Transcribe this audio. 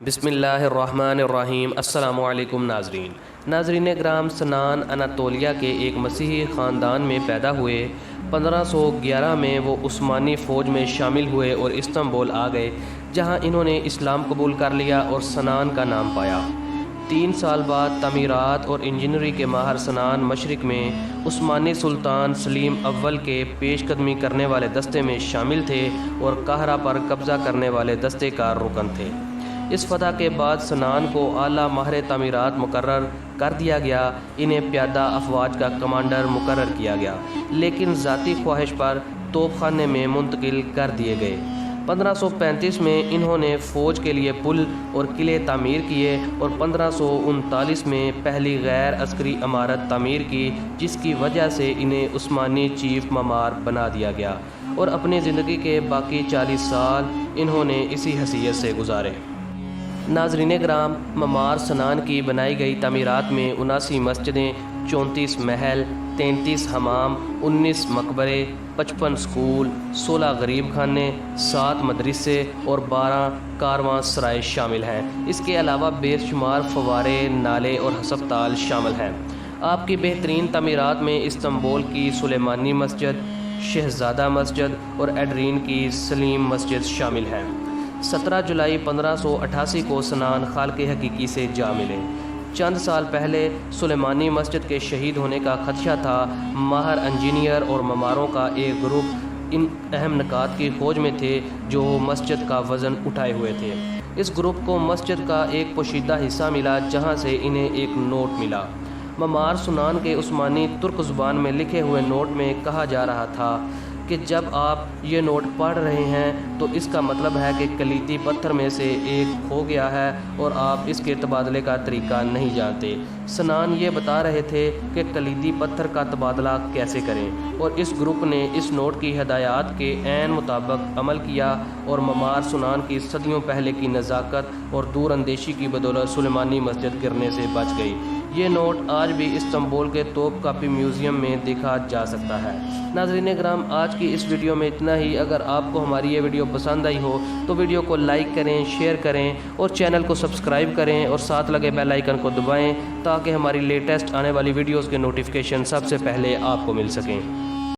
بسم اللہ الرحمن الرحیم۔ السلام علیکم ناظرین گرام، سنان اناطولیہ کے ایک مسیحی خاندان میں پیدا ہوئے۔ 1511 میں وہ عثمانی فوج میں شامل ہوئے اور استنبول آ گئے، جہاں انہوں نے اسلام قبول کر لیا اور سنان کا نام پایا۔ 3 سال بعد تعمیرات اور انجینئرنگ کے ماہر سنان مشرق میں عثمانی سلطان سلیم اول کے پیش قدمی کرنے والے دستے میں شامل تھے اور قاہرہ پر قبضہ کرنے والے دستے کا رکن تھے۔ اس فتح کے بعد سنان کو اعلیٰ ماہر تعمیرات مقرر کر دیا گیا، انہیں پیادہ افواج کا کمانڈر مقرر کیا گیا، لیکن ذاتی خواہش پر توپ خانے میں منتقل کر دیے گئے۔ 1535 میں انہوں نے فوج کے لیے پل اور قلعے تعمیر کیے اور 1539 میں پہلی غیر عسکری عمارت تعمیر کی، جس کی وجہ سے انہیں عثمانی چیف معمار بنا دیا گیا، اور اپنی زندگی کے باقی 40 سال انہوں نے اسی حیثیت سے گزارے۔ ناظرین گرام، معمار سنان کی بنائی گئی تعمیرات میں 79 مسجدیں، 34 محل، 33 حمام، 19 مقبرے، 55 سکول، 16 غریب خانے، 7 مدرسے اور 12 کارواں سرائے شامل ہیں۔ اس کے علاوہ بے شمار فوارے، نالے اور ہسپتال شامل ہیں۔ آپ کی بہترین تعمیرات میں استنبول کی سلیمانی مسجد، شہزادہ مسجد اور ایڈرین کی سلیم مسجد شامل ہیں۔ 17 جولائی 1588 کو سنان خالق حقیقی سے جا ملے۔ چند سال پہلے سلیمانی مسجد کے شہید ہونے کا خدشہ تھا۔ ماہر انجینئر اور معماروں کا ایک گروپ ان اہم نکات کی کھوج میں تھے جو مسجد کا وزن اٹھائے ہوئے تھے۔ اس گروپ کو مسجد کا ایک پوشیدہ حصہ ملا، جہاں سے انہیں ایک نوٹ ملا۔ معمار سنان کے عثمانی ترک زبان میں لکھے ہوئے نوٹ میں کہا جا رہا تھا کہ جب آپ یہ نوٹ پڑھ رہے ہیں تو اس کا مطلب ہے کہ کلیدی پتھر میں سے ایک کھو گیا ہے اور آپ اس کے تبادلے کا طریقہ نہیں جانتے۔ سنان یہ بتا رہے تھے کہ کلیدی پتھر کا تبادلہ کیسے کریں، اور اس گروپ نے اس نوٹ کی ہدایات کے عین مطابق عمل کیا، اور معمار سنان کی صدیوں پہلے کی نزاکت اور دور اندیشی کی بدولت سلیمانی مسجد گرنے سے بچ گئی۔ یہ نوٹ آج بھی استنبول کے توپ کاپی میوزیم میں دیکھا جا سکتا ہے۔ ناظرین گرام، آج کی اس ویڈیو میں اتنا ہی۔ اگر آپ کو ہماری یہ ویڈیو پسند آئی ہو تو ویڈیو کو لائک کریں، شیئر کریں اور چینل کو سبسکرائب کریں، اور ساتھ لگے بیل آئیکن کو دبائیں تاکہ ہماری لیٹسٹ آنے والی ویڈیوز کے نوٹیفیکیشن سب سے پہلے آپ کو مل سکیں۔